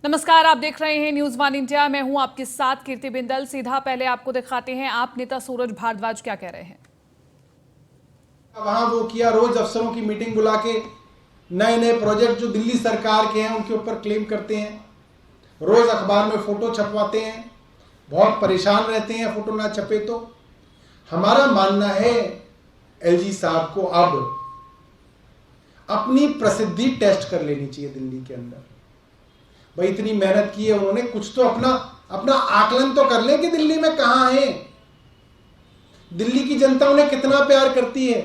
नमस्कार, आप देख रहे हैं न्यूज वन इंडिया। मैं हूं आपके साथ कीर्ति बिंदल। सीधा पहले आपको दिखाते हैं आप नेता सूरज भारद्वाज क्या कह रहे हैं। वहां वो किया, रोज अफसरों की मीटिंग बुला के नए नए प्रोजेक्ट जो दिल्ली सरकार के हैं उनके ऊपर क्लेम करते हैं, रोज अखबार में फोटो छपवाते हैं, बहुत परेशान रहते हैं फोटो ना छपे तो। हमारा मानना है एलजी साहब को अब अपनी प्रसिद्धि टेस्ट कर लेनी चाहिए दिल्ली के अंदर। भाई इतनी मेहनत की है उन्होंने, कुछ तो अपना आकलन तो कर ले कि दिल्ली में कहां है, दिल्ली की जनता उन्हें कितना प्यार करती है।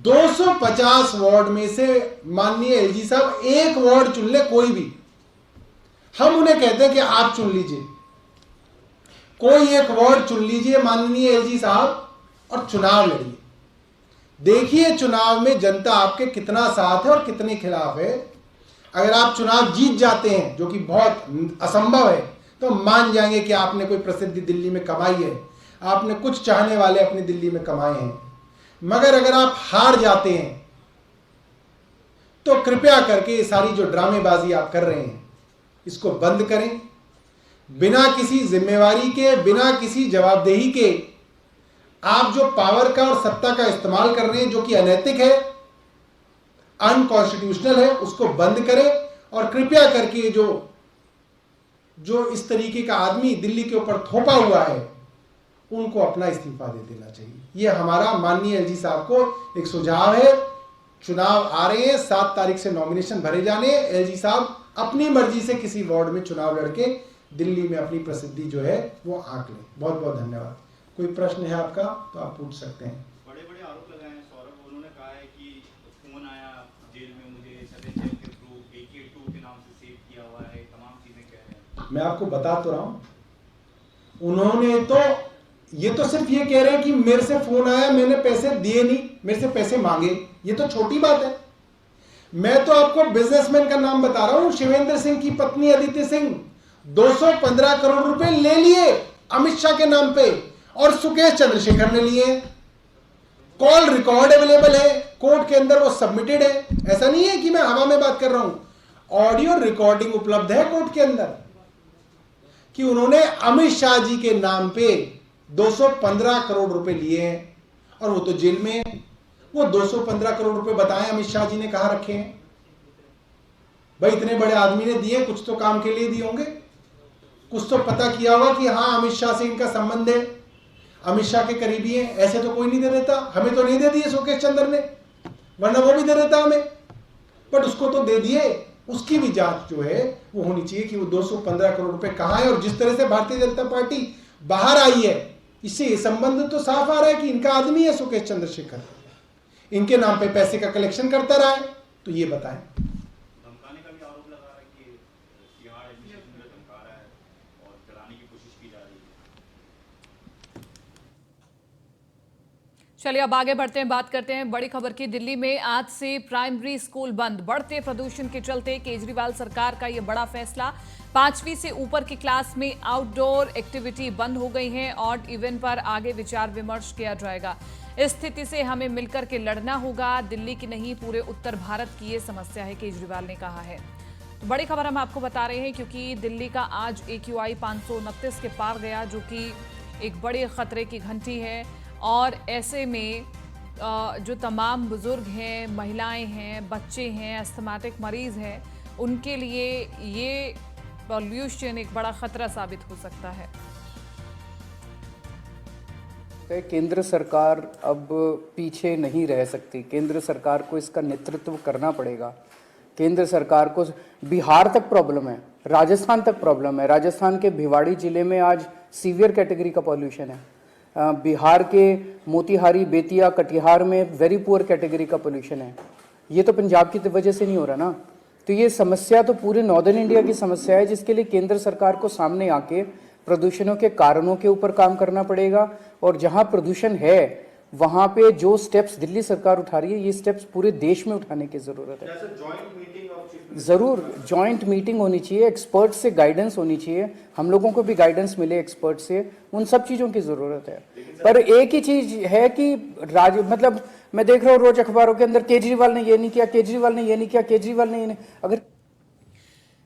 250 वार्ड में से माननीय एलजी साहब एक वार्ड चुन ले, कोई भी, हम उन्हें कहते हैं कि आप चुन लीजिए, कोई एक वार्ड चुन लीजिए माननीय एलजी साहब और चुनाव लड़िए। देखिए चुनाव में जनता आपके कितना साथ है और कितने खिलाफ है। अगर आप चुनाव जीत जाते हैं, जो कि बहुत असंभव है, तो मान जाएंगे कि आपने कोई प्रसिद्धि दिल्ली में कमाई है, आपने कुछ चाहने वाले अपनी दिल्ली में कमाए हैं। मगर अगर आप हार जाते हैं तो कृपया करके ये सारी जो ड्रामेबाजी आप कर रहे हैं इसको बंद करें। बिना किसी जिम्मेवारी के, बिना किसी जवाबदेही के आप जो पावर का और सत्ता का इस्तेमाल कर रहे हैं, जो कि अनैतिक है, अनकॉन्स्टिट्यूशनल है, उसको बंद करें। और कृपया करके जो इस तरीके का आदमी दिल्ली के ऊपर थोपा हुआ है उनको अपना इस्तीफा दे देना चाहिए। ये हमारा माननीय एलजी साहब को एक सुझाव है। चुनाव आ रहे हैं, 7 तारीख से नॉमिनेशन भरे जाने। एलजी साहब अपनी मर्जी से किसी वार्ड में चुनाव लड़के दिल्ली में अपनी प्रसिद्धि जो है वो आंक लें। बहुत बहुत धन्यवाद। कोई प्रश्न है आपका तो आप पूछ सकते हैं। बड़े बड़े आरोप लगाए हैं सौरभ, उन्होंने कहा है कि फोन आया जेल में मुझे सदन चेक के थ्रू AK2 के नाम से सेव किया हुआ है, तमाम चीजें कह रहे हैं। मैं आपको बता तो रहा हूं, उन्होंने तो ये तो सिर्फ ये कह रहे हैं कि मेरे से फोन आया, मैंने पैसे दिए नहीं, मेरे से पैसे मांगे। ये तो छोटी बात है। मैं तो आपको बिजनेसमैन का नाम बता रहा हूं। शिवेंद्र सिंह की पत्नी अदिति सिंह 215 करोड़ रुपए ले लिए अमित शाह के नाम पे, और सुकेश चंद्रशेखर ने लिए। कॉल रिकॉर्ड अवेलेबल है कोर्ट के अंदर, वो सबमिटेड है। ऐसा नहीं है कि मैं हवा में बात कर रहा हूं, ऑडियो रिकॉर्डिंग उपलब्ध है कोर्ट के अंदर कि उन्होंने अमित शाह जी के नाम पे 215 करोड़ रुपए लिए हैं, और वो तो जेल में है। वो 215 करोड़ रुपए बताएं अमित शाह जी ने कहां रखे हैं? भाई इतने बड़े आदमी ने दिए, कुछ तो काम के लिए दिए होंगे, कुछ तो पता किया होगा कि हां अमित शाह से इनका संबंध है, अमित शाह के करीबी हैं। ऐसे तो कोई नहीं दे देता। हमें तो नहीं दे दिए सुकेश चंद्र ने, वरना वो भी दे देता हमें, बट उसको तो दे दिए। उसकी भी जांच जो है वो होनी चाहिए कि वो 215 करोड़ रुपए कहां है। और जिस तरह से भारतीय जनता पार्टी बाहर आई है, इससे ये संबंध तो साफ आ रहा है कि इनका आदमी है सुकेश चंद्रशेखर, इनके नाम पे पैसे का कलेक्शन करता रहा है। तो ये बताएं। धमकाने का भी आरोप लगा रहा है कि तिहाड़ एडमिनिस्ट्रेशन में धमका रहा है और जलाने की कोशिश की जा रही है। चलिए अब आगे बढ़ते हैं, बात करते हैं बड़ी खबर की। दिल्ली में आज से प्राइमरी स्कूल बंद। बढ़ते प्रदूषण के चलते केजरीवाल सरकार का यह बड़ा फैसला। 5वीं से ऊपर की क्लास में आउटडोर एक्टिविटी बंद हो गई है। ऑड इवन पर आगे विचार विमर्श किया जाएगा। इस स्थिति से हमें मिलकर के लड़ना होगा। दिल्ली की नहीं, पूरे उत्तर भारत की ये समस्या है, केजरीवाल ने कहा है। तो बड़ी खबर हम आपको बता रहे हैं क्योंकि दिल्ली का आज AQI 529 के पार गया, जो कि एक बड़े खतरे की घंटी है। और ऐसे में जो तमाम बुजुर्ग हैं, महिलाएं हैं, बच्चे हैं, अस्थमाटिक मरीज हैं, उनके लिए ये पॉल्यूशन एक बड़ा खतरा साबित हो सकता है। केंद्र सरकार अब पीछे नहीं रह सकती। केंद्र सरकार को इसका नेतृत्व करना पड़ेगा। केंद्र सरकार को बिहार तक प्रॉब्लम है, राजस्थान तक प्रॉब्लम है। राजस्थान के भिवाड़ी जिले में आज सीवियर कैटेगरी का पॉल्यूशन है। बिहार के मोतिहारी, बेतिया, कटिहार में वेरी पुअर कैटेगरी का पोल्यूशन है। ये तो पंजाब की वजह से नहीं हो रहा ना। तो ये समस्या तो पूरे नॉर्दर्न इंडिया की समस्या है, जिसके लिए केंद्र सरकार को सामने आके प्रदूषणों के कारणों के ऊपर काम करना पड़ेगा। और जहां प्रदूषण है वहां पे जो स्टेप्स दिल्ली सरकार उठा रही है, ये स्टेप्स पूरे देश में उठाने की जरूरत है। जरूर जॉइंट मीटिंग होनी चाहिए, एक्सपर्ट से गाइडेंस होनी चाहिए, हम लोगों को भी गाइडेंस मिले एक्सपर्ट से, उन सब चीजों की जरूरत है। पर एक ही चीज है कि मतलब मैं देख रहा हूँ रोज अखबारों के अंदर केजरीवाल ने ये नहीं किया, केजरीवाल ने ये नहीं किया, केजरीवाल ने ये नहीं। अगर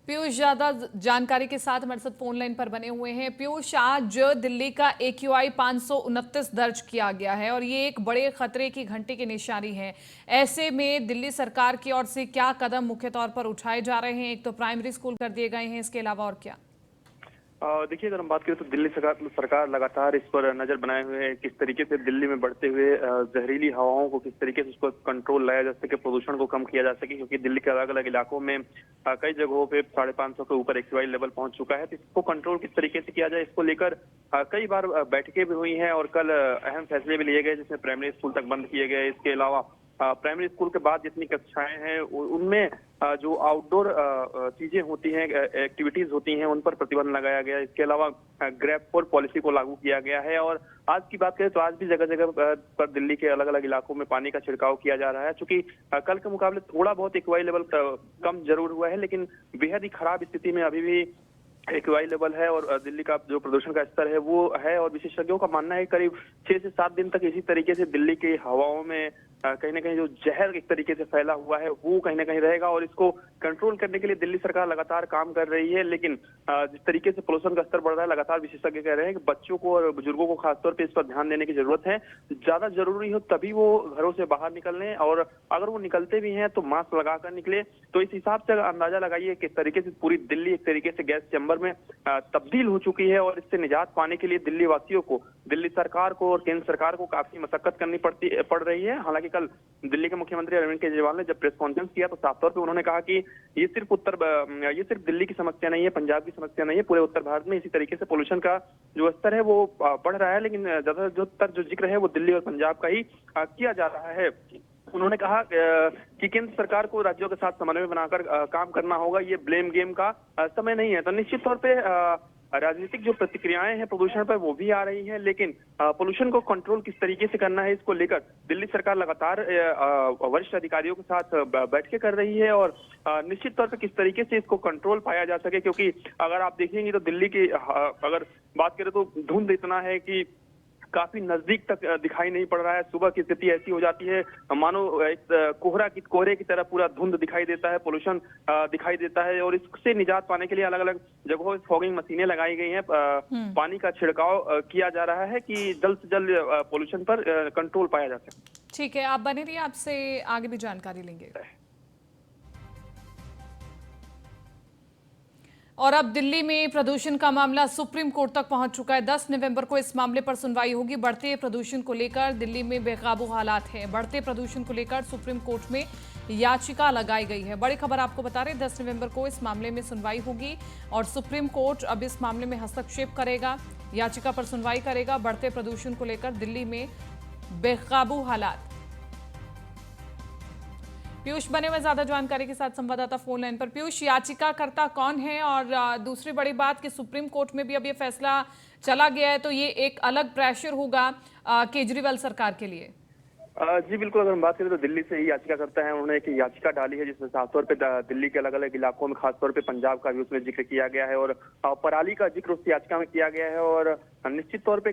पीयूष ज्यादा जानकारी के साथ हमारे साथ फोन लाइन पर बने हुए हैं। पीयूष, आज दिल्ली का AQI 529 दर्ज किया गया है और ये एक बड़े खतरे की घंटे की निशानी है। ऐसे में दिल्ली सरकार की ओर से क्या कदम मुख्य तौर पर उठाए जा रहे हैं? एक तो प्राइमरी स्कूल कर दिए गए हैं, इसके अलावा और क्या? देखिए, अगर हम बात करें तो दिल्ली सरकार लगातार इस पर नजर बनाए हुए है, किस तरीके से दिल्ली में बढ़ते हुए जहरीली हवाओं को किस तरीके से उसको कंट्रोल लाया जा सके, प्रदूषण को कम किया जा सके, क्योंकि दिल्ली के अलग अलग इलाकों में कई जगहों पे 550 के ऊपर AQI लेवल पहुंच चुका है। तो इसको कंट्रोल किस तरीके से किया जाए, इसको लेकर कई बार बैठकें भी हुई हैं और कल अहम फैसले भी लिए गए, जिसमें प्राइमरी स्कूल तक बंद किए गए। इसके अलावा प्राइमरी स्कूल के बाद जितनी कक्षाएं हैं उनमें जो आउटडोर चीजें होती हैं, एक्टिविटीज होती हैं, उन पर प्रतिबंध लगाया गया। इसके अलावा ग्रैब फॉर पॉलिसी को लागू किया गया है। और आज की बात करें तो आज भी जगह जगह पर दिल्ली के अलग अलग इलाकों में पानी का छिड़काव किया जा रहा है। चूंकि कल के मुकाबले थोड़ा बहुत AQI लेवल कम जरूर हुआ है, लेकिन बेहद ही खराब स्थिति में अभी भी AQI लेवल है और दिल्ली का जो प्रदूषण का स्तर है वो है। और विशेषज्ञों का मानना है करीब 6 से 7 दिन तक इसी तरीके से दिल्ली की हवाओं में कहीं ना कहीं जो जहर एक तरीके से फैला हुआ है वो कहीं ना कहीं रहेगा। और इसको कंट्रोल करने के लिए दिल्ली सरकार लगातार काम कर रही है, लेकिन जिस तरीके से पोल्यूशन का स्तर बढ़ रहा है, लगातार विशेषज्ञ कह रहे हैं कि बच्चों को और बुजुर्गों को खासतौर पर इस पर ध्यान देने की जरूरत है। ज्यादा जरूरी हो तभी वो घरों से बाहर निकलने, और अगर वो निकलते भी हैं तो मास्क लगाकर निकले। तो इस हिसाब से अंदाजा लगाइए किस तरीके से पूरी दिल्ली एक तरीके से गैस चैम्बर में तब्दील हो चुकी है। और इससे निजात पाने के लिए दिल्ली वासियों को, दिल्ली सरकार को और केंद्र सरकार को काफी मशक्कत करनी पड़ रही है। हालांकि कल दिल्ली के मुख्यमंत्री अरविंद केजरीवाल ने जब प्रेस कॉन्फ्रेंस किया तो साफ तौर पे उन्होंने कहा कि ये सिर्फ दिल्ली की समस्या नहीं है, पंजाब की समस्या नहीं है, पूरे उत्तर भारत में इसी तरीके से पोल्यूशन का जो स्तर है वो बढ़ रहा है। लेकिन ज्यादातर जो जिक्र है वो दिल्ली और पंजाब का ही किया जा रहा है। उन्होंने कहा कि केंद्र सरकार को राज्यों के साथ समन्वय बनाकर काम करना होगा, ये ब्लेम गेम का समय नहीं है। तो निश्चित तौर पे राजनीतिक जो प्रतिक्रियाएं हैं प्रदूषण पर वो भी आ रही हैं, लेकिन पोल्यूशन को कंट्रोल किस तरीके से करना है इसको लेकर दिल्ली सरकार लगातार वरिष्ठ अधिकारियों के साथ बैठकें कर रही है। और निश्चित तौर पर किस तरीके से इसको कंट्रोल पाया जा सके, क्योंकि अगर आप देखेंगे तो दिल्ली की अगर बात करें तो धुंध इतना है कि काफी नजदीक तक दिखाई नहीं पड़ रहा है। सुबह की स्थिति ऐसी हो जाती है मानो एक कोहरे की तरह पूरा धुंध दिखाई देता है, पोल्यूशन दिखाई देता है। और इससे निजात पाने के लिए अलग अलग जगहों पर फॉगिंग मशीनें लगाई गई हैं, पानी का छिड़काव किया जा रहा है कि जल्द से जल्द पोल्यूशन पर कंट्रोल पाया जा सके। ठीक है, आप बने रहिए, आपसे आगे भी जानकारी लेंगे। और अब दिल्ली में प्रदूषण का मामला सुप्रीम कोर्ट तक पहुंच चुका है। 10 नवंबर को इस मामले पर सुनवाई होगी। बढ़ते प्रदूषण को लेकर दिल्ली में बेकाबू हालात हैं। बढ़ते प्रदूषण को लेकर सुप्रीम कोर्ट में याचिका लगाई गई है। बड़ी खबर आपको बता रहे हैं, 10 नवंबर को इस मामले में सुनवाई होगी और सुप्रीम कोर्ट अब इस मामले में हस्तक्षेप करेगा, याचिका पर सुनवाई करेगा। बढ़ते प्रदूषण को लेकर दिल्ली में बेकाबू हालात। पीयूष बने हुए ज्यादा जानकारी के साथ संवाददाता फोन लाइन पर। पीयूष, याचिकाकर्ता कौन है? और दूसरी बड़ी बात कि सुप्रीम कोर्ट में भी अब ये फैसला चला गया है, तो ये एक अलग प्रेशर होगा केजरीवाल सरकार के लिए। जी बिल्कुल, अगर हम बात करें तो दिल्ली से ही याचिका करता है। उन्होंने एक याचिका डाली है जिसमें साफ तौर पे दिल्ली के अलग अलग इलाकों में, खासतौर पे पंजाब का भी उसमें जिक्र किया गया है और पराली का जिक्र उस याचिका में किया गया है। और निश्चित तौर पे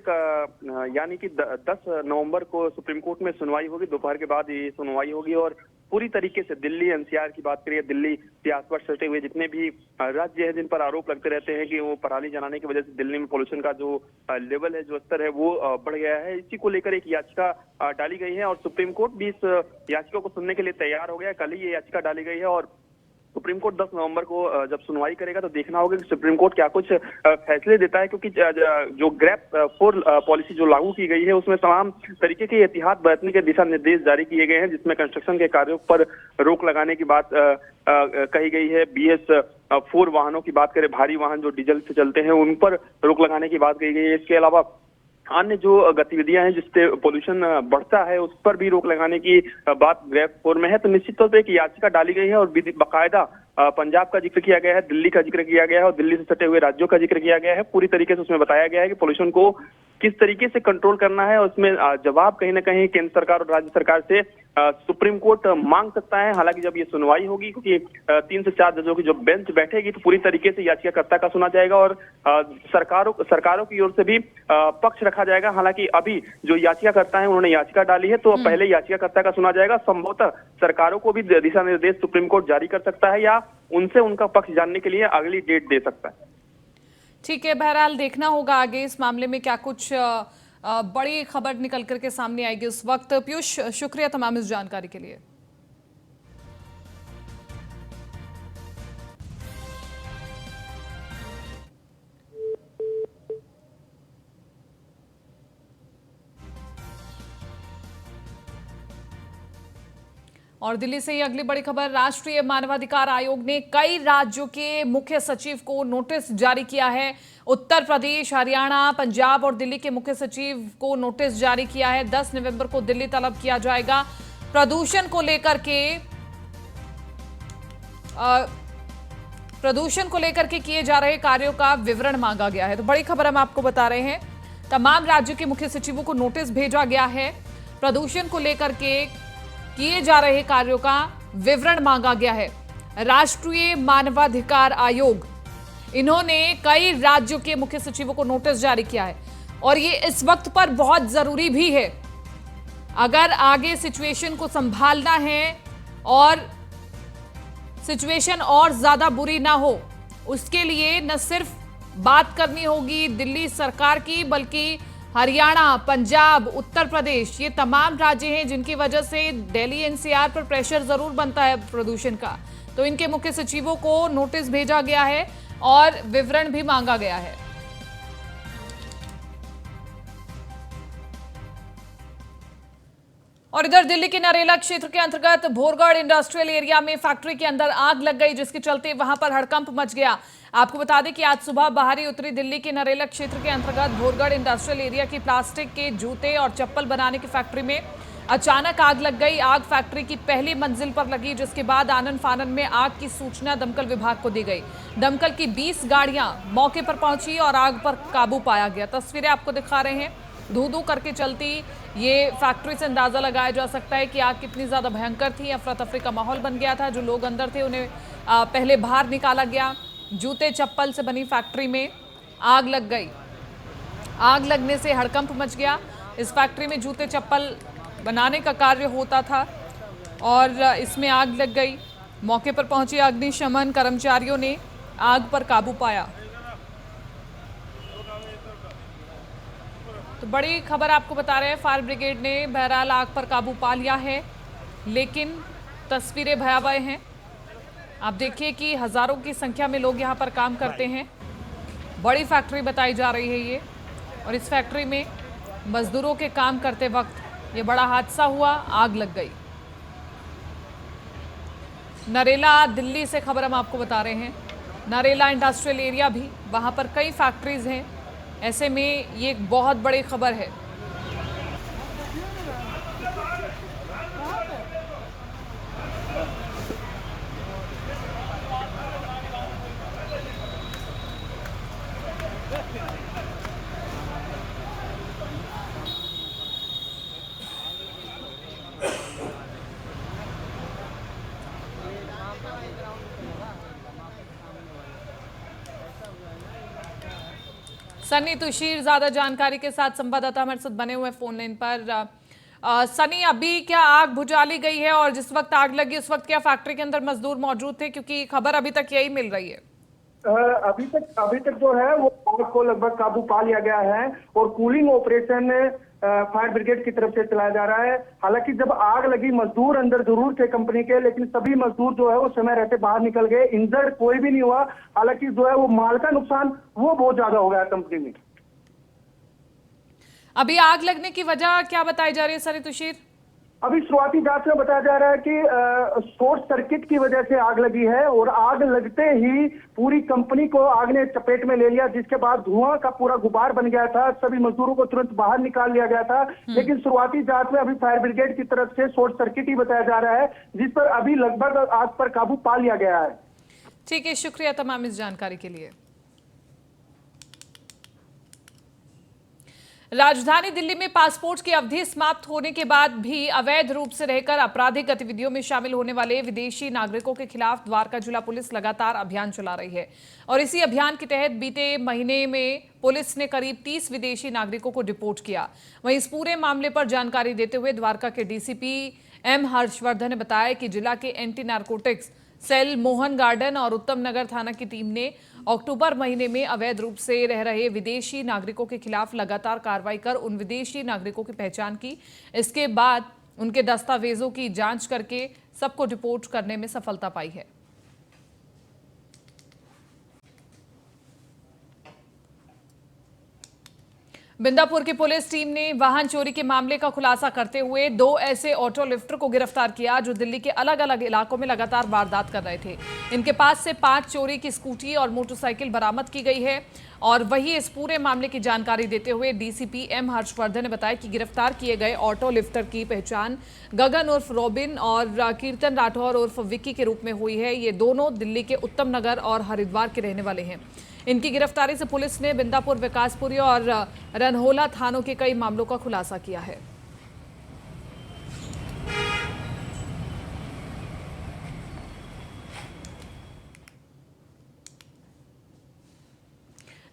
यानी कि 10 नवंबर को सुप्रीम कोर्ट में सुनवाई होगी, दोपहर के बाद ये सुनवाई होगी। और पूरी तरीके से दिल्ली NCR की बात करिए, दिल्ली के आसपास सटे हुए जितने भी राज्य हैं जिन पर आरोप लगते रहते हैं कि वो पराली जलाने की वजह से दिल्ली में पोल्यूशन का जो लेवल है, जो स्तर है वो बढ़ गया है, इसी को लेकर एक याचिका डाली गई है। और सुप्रीम कोर्ट भी इस याचिका को सुनने के लिए तैयार हो गया है। कल ही ये याचिका डाली गई है और सुप्रीम कोर्ट 10 नवंबर को जब सुनवाई करेगा तो देखना होगा कि सुप्रीम कोर्ट क्या कुछ फैसले देता है, क्योंकि जो ग्रैब फॉर पॉलिसी जो लागू की गई है उसमें तमाम तरीके के एहतियात बरतने के दिशा निर्देश जारी किए गए हैं, जिसमें कंस्ट्रक्शन के कार्यों पर रोक लगाने की बात कही गई है। BS4 वाहनों की बात करें, भारी वाहन जो डीजल से चलते हैं उन पर रोक लगाने की बात कही गई है। इसके अलावा अन्य जो गतिविधियां हैं जिससे पोल्यूशन बढ़ता है उस पर भी रोक लगाने की बात ग्रैब 4 में है। तो निश्चित तौर पे एक याचिका डाली गई है और बाकायदा पंजाब का जिक्र किया गया है, दिल्ली का जिक्र किया गया है और दिल्ली से सटे हुए राज्यों का जिक्र किया गया है। पूरी तरीके से उसमें बताया गया है कि पोल्यूशन को किस तरीके से कंट्रोल करना है और उसमें जवाब कहीं ना कहीं केंद्र सरकार और राज्य सरकार से सुप्रीम कोर्ट मांग सकता है। हालांकि जब ये सुनवाई होगी, क्योंकि 3 से 4 जजों की जो बेंच बैठेगी, तो पूरी तरीके से याचिकाकर्ता का सुना जाएगा और सरकारों की ओर से भी पक्ष रखा जाएगा। हालांकि अभी जो याचिकाकर्ता है उन्होंने याचिका डाली है, तो पहले याचिकाकर्ता का सुना जाएगा। संभवतः सरकारों को भी दिशा निर्देश सुप्रीम कोर्ट जारी कर सकता है या उनसे उनका पक्ष जानने के लिए अगली डेट दे सकता है। ठीक है, बहरहाल देखना होगा आगे इस मामले में क्या कुछ बड़ी खबर निकल करके सामने आएगी उस वक्त। पीयूष, शुक्रिया तमाम इस जानकारी के लिए। और दिल्ली से ही अगली बड़ी खबर, राष्ट्रीय मानवाधिकार आयोग ने कई राज्यों के मुख्य सचिव को नोटिस जारी किया है। उत्तर प्रदेश, हरियाणा, पंजाब और दिल्ली के मुख्य सचिव को नोटिस जारी किया है। 10 नवंबर को दिल्ली तलब किया जाएगा। प्रदूषण को लेकर के किए जा रहे कार्यों का विवरण मांगा गया है। तो बड़ी खबर हम आपको बता रहे हैं, तमाम राज्यों के मुख्य सचिवों को नोटिस भेजा गया है। प्रदूषण को लेकर के किए जा रहे कार्यों का विवरण मांगा गया है। राष्ट्रीय मानवाधिकार आयोग, इन्होंने कई राज्यों के मुख्य सचिवों को नोटिस जारी किया है और ये इस वक्त पर बहुत जरूरी भी है। अगर आगे सिचुएशन को संभालना है और सिचुएशन और ज्यादा बुरी ना हो, उसके लिए न सिर्फ बात करनी होगी दिल्ली सरकार की, बल्कि हरियाणा, पंजाब, उत्तर प्रदेश, ये तमाम राज्य हैं जिनकी वजह से दिल्ली एनसीआर पर प्रेशर जरूर बनता है प्रदूषण का। तो इनके मुख्य सचिवों को नोटिस भेजा गया है और विवरण भी मांगा गया है। और इधर दिल्ली के नरेला क्षेत्र के अंतर्गत भोरगढ़ इंडस्ट्रियल एरिया में फैक्ट्री के अंदर आग लग गई, जिसके चलते वहां पर हड़कंप मच गया। आपको बता दें कि आज सुबह बाहरी उत्तरी दिल्ली के नरेला क्षेत्र के अंतर्गत भोरगढ़ इंडस्ट्रियल एरिया की प्लास्टिक के जूते और चप्पल बनाने की फैक्ट्री में अचानक आग लग गई। आग फैक्ट्री की पहली मंजिल पर लगी, जिसके बाद आनन फानन में आग की सूचना दमकल विभाग को दी गई। दमकल की 20 गाड़ियां मौके पर पहुंची और आग पर काबू पाया गया। तस्वीरें आपको दिखा रहे हैं, धू-धू करके चलती ये फैक्ट्री से अंदाजा लगाया जा सकता है कि आग कितनी ज्यादा भयंकर थी। अफरा तफरी का माहौल बन गया था। जो लोग अंदर थे उन्हें पहले बाहर निकाला गया। जूते चप्पल से बनी फैक्ट्री में आग लग गई। आग लगने से हड़कंप मच गया। इस फैक्ट्री में जूते चप्पल बनाने का कार्य होता था और इसमें आग लग गई। मौके पर पहुंचे अग्निशमन कर्मचारियों ने आग पर काबू पाया। तो बड़ी खबर आपको बता रहे हैं, फायर ब्रिगेड ने बहरहाल आग पर काबू पा लिया है, लेकिन तस्वीरें भयावह हैं। आप देखिए कि हजारों की संख्या में लोग यहाँ पर काम करते हैं। बड़ी फैक्ट्री बताई जा रही है ये, और इस फैक्ट्री में मजदूरों के काम करते वक्त ये बड़ा हादसा हुआ, आग लग गई। नरेला दिल्ली से खबर हम आपको बता रहे हैं। नरेला इंडस्ट्रियल एरिया भी, वहाँ पर कई फैक्ट्रीज हैं। ऐसे में ये एक बहुत बड़ी खबर है। सनी तुशीर ज्यादा जानकारी के साथ संवाददाता हमारे साथ बने हुए फोन लाइन पर। सनी, अभी क्या आग बुझा ली गई है और जिस वक्त आग लगी उस वक्त क्या फैक्ट्री के अंदर मजदूर मौजूद थे? क्योंकि खबर अभी तक यही मिल रही है। अभी तक जो है वो आग को लगभग काबू पा लिया गया है और कूलिंग ऑपरेशन फायर ब्रिगेड की तरफ से चलाया जा रहा है। हालांकि जब आग लगी मजदूर अंदर जरूर थे कंपनी के, लेकिन सभी मजदूर जो है वो समय रहते बाहर निकल गए। इंजर्ड कोई भी नहीं हुआ। हालांकि जो है वो माल का नुकसान वो बहुत ज्यादा हो गया कंपनी में। अभी आग लगने की वजह क्या बताई जा रही है सनी तुशीर? अभी शुरुआती जांच में बताया जा रहा है कि शॉर्ट सर्किट की वजह से आग लगी है और आग लगते ही पूरी कंपनी को आग ने चपेट में ले लिया, जिसके बाद धुआं का पूरा गुबार बन गया था। सभी मजदूरों को तुरंत बाहर निकाल लिया गया था, लेकिन शुरुआती जांच में अभी फायर ब्रिगेड की तरफ से शॉर्ट सर्किट ही बताया जा रहा है, जिस पर अभी लगभग आग पर काबू पा लिया गया है। ठीक है, शुक्रिया तमाम इस जानकारी के लिए। राजधानी दिल्ली में पासपोर्ट की अवधि समाप्त होने के बाद भी अवैध रूप से रहकर आपराधिक गतिविधियों में शामिल होने वाले विदेशी नागरिकों के खिलाफ द्वारका जिला पुलिस लगातार अभियान चला रही है और इसी अभियान के तहत बीते महीने में पुलिस ने करीब 30 विदेशी नागरिकों को डिपोर्ट किया। वहीं इस पूरे मामले पर जानकारी देते हुए द्वारका के डीसीपी एम हर्षवर्धन ने बताया कि जिला के anti narcotics cell Mohan Garden और उत्तम नगर थाना की टीम ने अक्टूबर महीने में अवैध रूप से रह रहे विदेशी नागरिकों के खिलाफ लगातार कार्रवाई कर उन विदेशी नागरिकों की पहचान की। इसके बाद उनके दस्तावेजों की जांच करके सबको डिपोर्ट करने में सफलता पाई है। बिंदापुर की पुलिस टीम ने वाहन चोरी के मामले का खुलासा करते हुए 2 ऐसे ऑटो लिफ्टर को गिरफ्तार किया जो दिल्ली के अलग अलग इलाकों में लगातार वारदात कर रहे थे। इनके पास से 5 चोरी की स्कूटी और मोटरसाइकिल बरामद की गई है। और वही इस पूरे मामले की जानकारी देते हुए डीसीपी एम हर्षवर्धन ने बताया कि गिरफ्तार किए गए ऑटो लिफ्टर की पहचान गगन उर्फ रॉबिन और कीर्तन राठौर उर्फ विक्की के रूप में हुई है। ये दोनों दिल्ली के उत्तम नगर और हरिद्वार के रहने वाले हैं। इनकी गिरफ्तारी से पुलिस ने बिंदापुर, विकासपुरी और रनहोला थानों के कई मामलों का खुलासा किया है।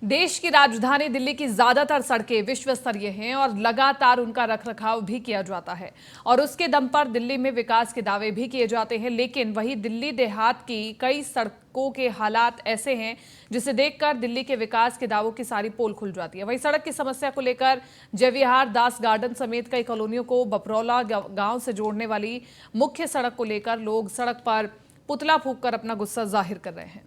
देश की राजधानी दिल्ली की ज्यादातर सड़कें विश्व स्तरीय हैं और लगातार उनका रखरखाव भी किया जाता है और उसके दम पर दिल्ली में विकास के दावे भी किए जाते हैं। लेकिन वही दिल्ली देहात की कई सड़कों के हालात ऐसे हैं जिसे देखकर दिल्ली के विकास के दावों की सारी पोल खुल जाती है। वही सड़क की समस्या को लेकर जय विहार, दास गार्डन समेत कई कॉलोनियों को बपरौला गांव से जोड़ने वाली मुख्य सड़क को लेकर लोग सड़क पर पुतला फूंककर अपना गुस्सा जाहिर कर रहे हैं।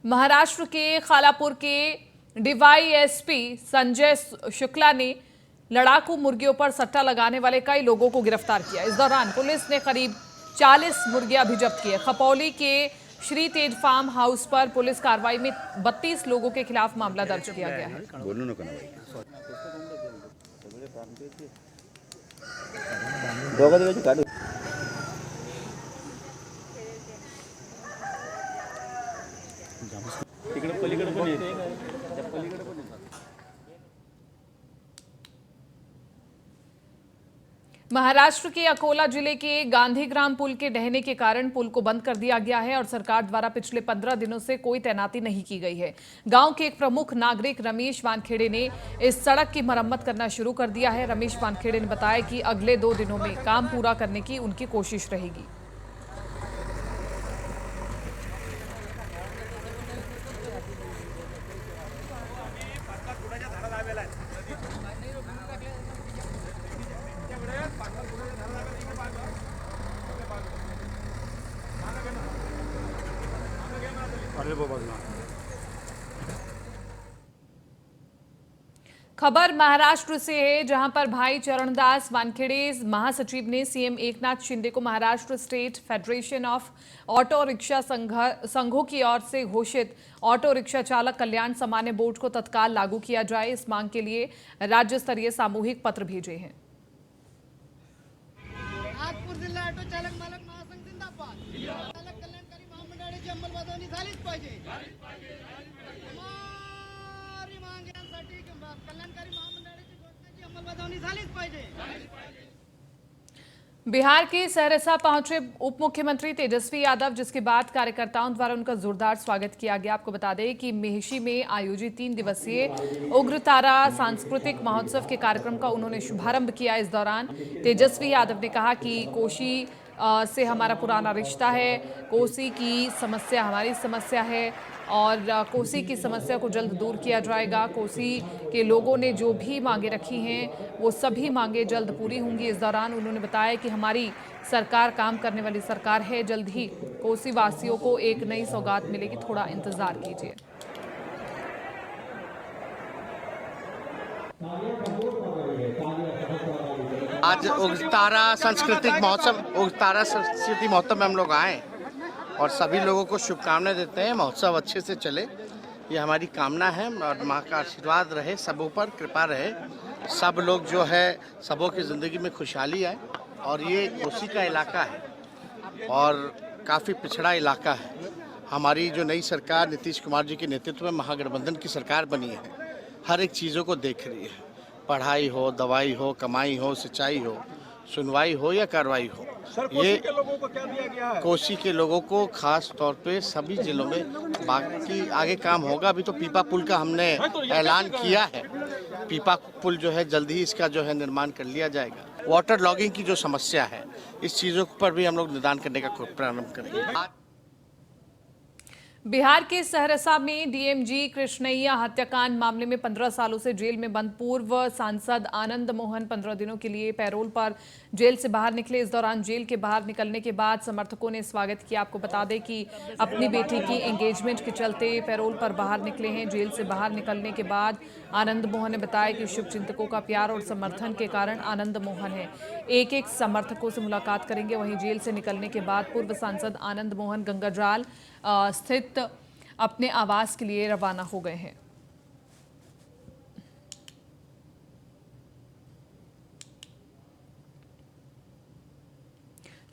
महाराष्ट्र के खालापुर के डीवाईएसपी संजय शुक्ला ने लड़ाकू मुर्गियों पर सट्टा लगाने वाले कई लोगों को गिरफ्तार किया। इस दौरान पुलिस ने करीब 40 मुर्गियां भी जब्त की है। खपौली के श्री तेज फार्म हाउस पर पुलिस कार्रवाई में 32 लोगों के खिलाफ मामला दर्ज किया गया है। महाराष्ट्र के अकोला जिले के गांधीग्राम पुल के ढहने के कारण पुल को बंद कर दिया गया है और सरकार द्वारा पिछले 15 दिनों से कोई तैनाती नहीं की गई है। गांव के एक प्रमुख नागरिक रमेश वानखेड़े ने इस सड़क की मरम्मत करना शुरू कर दिया है। रमेश वानखेड़े ने बताया कि अगले 2 दिनों में काम पूरा करने की उनकी कोशिश रहेगी। खबर महाराष्ट्र से है, जहां पर भाई चरणदास वानखेड़े महासचिव ने सीएम एकनाथ शिंदे को Maharashtra state federation of auto rickshaw संघों की ओर से घोषित ऑटो रिक्शा चालक कल्याण सामान्य बोर्ड को तत्काल लागू किया जाए, इस मांग के लिए राज्य स्तरीय सामूहिक पत्र भेजे हैं। नागपूर जिल्हा ऑटो चालक मालक महासंघ जिंदाबाद। चालक कल्याणकारी महामंडळाची अंमलबजावणी झालीच पाहिजे। हमारी मांग यांसाठी कल्याणकारी महामंडळाची घोषणेची अंमलबजावणी झालीच पाहिजे। बिहार के सहरसा पहुंचे उप मुख्यमंत्री तेजस्वी यादव, जिसके बाद कार्यकर्ताओं द्वारा उनका जोरदार स्वागत किया गया। आपको बता दें कि मेहशी में आयोजित 3 दिवसीय उग्रतारा सांस्कृतिक महोत्सव के कार्यक्रम का उन्होंने शुभारंभ किया। इस दौरान तेजस्वी यादव ने कहा कि कोसी से हमारा पुराना रिश्ता है, कोसी की समस्या हमारी समस्या है और कोसी की समस्या को जल्द दूर किया जाएगा। कोसी के लोगों ने जो भी मांगे रखी हैं वो सभी मांगे जल्द पूरी होंगी। इस दौरान उन्होंने बताया कि हमारी सरकार काम करने वाली सरकार है, जल्द ही कोसी वासियों को एक नई सौगात मिलेगी, थोड़ा इंतजार कीजिए। आज उग्रतारा सांस्कृतिक महोत्सव में हम लोग आए और सभी लोगों को शुभकामनाएं देते हैं। महोत्सव अच्छे से चले, ये हमारी कामना है और माँ का आशीर्वाद रहे, सबों पर कृपा रहे। सब लोग जो है सबों की ज़िंदगी में खुशहाली आए और ये कोसी का इलाका है, और काफ़ी पिछड़ा इलाका है। हमारी जो नई सरकार नीतीश कुमार जी के नेतृत्व में महागठबंधन की सरकार बनी है, हर एक चीज़ों को देख रही है। पढ़ाई हो, दवाई हो, कमाई हो, सिंचाई हो, सुनवाई हो या कार्रवाई हो। ये के लोगों को क्या दिया गया है? कोसी के लोगों को खास तौर पे सभी जिलों में, बाकी आगे काम होगा। अभी तो पीपा पुल का हमने ऐलान किया है। पीपा पुल जो है जल्दी ही इसका जो है निर्माण कर लिया जाएगा। वाटर लॉगिंग की जो समस्या है, इस चीज़ों पर भी हम लोग निदान करने का प्रारंभ करेंगे। बिहार के सहरसा में डीएमजी कृष्णैया हत्याकांड मामले में 15 सालों से जेल में बंद पूर्व सांसद आनंद मोहन 15 दिनों के लिए पैरोल पर जेल से बाहर निकले। इस दौरान जेल के बाहर निकलने के बाद समर्थकों ने स्वागत किया। आपको बता दें कि अपनी बेटी की एंगेजमेंट के चलते पैरोल पर बाहर निकले हैं। जेल से बाहर निकलने के बाद आनंद मोहन ने बताया कि शुभचिंतकों का प्यार और समर्थन के कारण आनंद मोहन है। एक एक समर्थकों से मुलाकात करेंगे। वहीं जेल से निकलने के बाद पूर्व सांसद आनंद मोहन गंगाजाल स्थित अपने आवास के लिए रवाना हो गए हैं।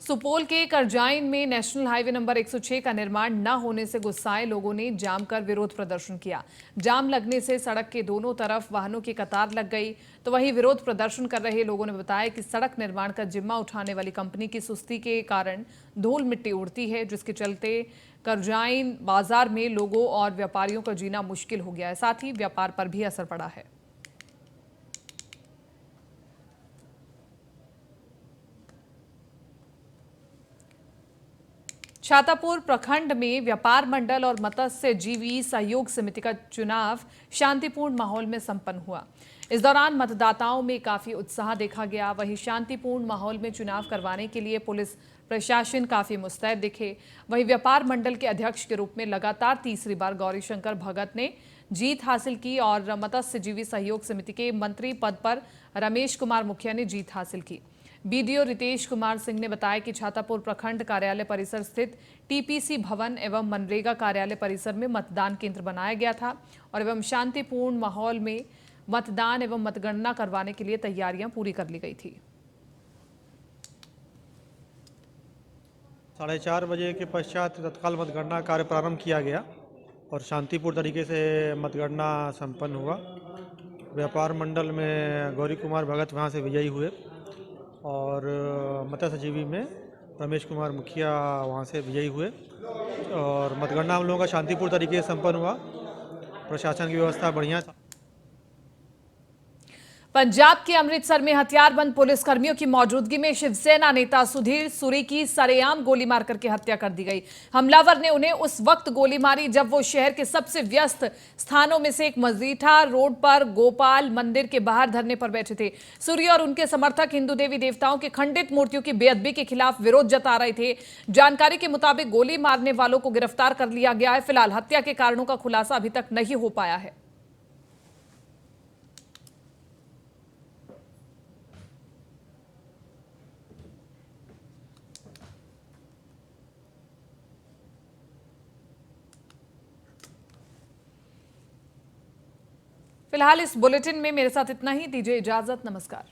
सुपौल के करजाइन में नेशनल हाईवे नंबर 106 का निर्माण न होने से गुस्साए लोगों ने जाम कर विरोध प्रदर्शन किया। जाम लगने से सड़क के दोनों तरफ वाहनों की कतार लग गई। तो वहीं विरोध प्रदर्शन कर रहे लोगों ने बताया कि सड़क निर्माण का जिम्मा उठाने वाली कंपनी की सुस्ती के कारण धूल मिट्टी उड़ती है, जिसके चलते करजाइन बाजार में लोगों और व्यापारियों का जीना मुश्किल हो गया है। साथ ही व्यापार पर भी असर पड़ा है। छातापुर प्रखंड में व्यापार मंडल और मत्स्यजीवी सहयोग समिति का चुनाव शांतिपूर्ण माहौल में संपन्न हुआ। इस दौरान मतदाताओं में काफी उत्साह देखा गया। वहीं शांतिपूर्ण माहौल में चुनाव करवाने के लिए पुलिस प्रशासन काफी मुस्तैद दिखे। वहीं व्यापार मंडल के अध्यक्ष के रूप में लगातार तीसरी बार गौरीशंकर भगत ने जीत हासिल की और मत्स्यजीवी सहयोग समिति के मंत्री पद पर रमेश कुमार मुखिया ने जीत हासिल की। बीडीओ रितेश कुमार सिंह ने बताया कि छातापुर प्रखंड कार्यालय परिसर स्थित टीपीसी भवन एवं मनरेगा कार्यालय परिसर में मतदान केंद्र बनाया गया था और एवं शांतिपूर्ण माहौल में मतदान एवं मतगणना करवाने के लिए तैयारियां पूरी कर ली गई थी। 4:30 बजे के पश्चात तत्काल मतगणना कार्य प्रारंभ किया गया और शांतिपूर्ण तरीके से मतगणना संपन्न हुआ। व्यापार मंडल में गौरी कुमार भगत वहाँ से विजयी हुए और मत्स्यजीवी में रमेश कुमार मुखिया वहाँ से विजयी हुए और मतगणना हम लोगों का शांतिपूर्ण तरीके से संपन्न हुआ। प्रशासन की व्यवस्था बढ़िया था। पंजाब के अमृतसर में हथियारबंद पुलिसकर्मियों की मौजूदगी में शिवसेना नेता सुधीर सूरी की सरेआम गोली मार करके हत्या कर दी गई। हमलावर ने उन्हें उस वक्त गोली मारी जब वो शहर के सबसे व्यस्त स्थानों में से एक मजीठा रोड पर गोपाल मंदिर के बाहर धरने पर बैठे थे। सूरी और उनके समर्थक हिंदू देवी देवताओं की खंडित मूर्तियों की बेअदबी के खिलाफ विरोध जता रहे थे। जानकारी के मुताबिक गोली मारने वालों को गिरफ्तार कर लिया गया है। फिलहाल हत्या के कारणों का खुलासा अभी तक नहीं हो पाया है। फिलहाल इस बुलेटिन में मेरे साथ इतना ही। दीजिए इजाजत। नमस्कार।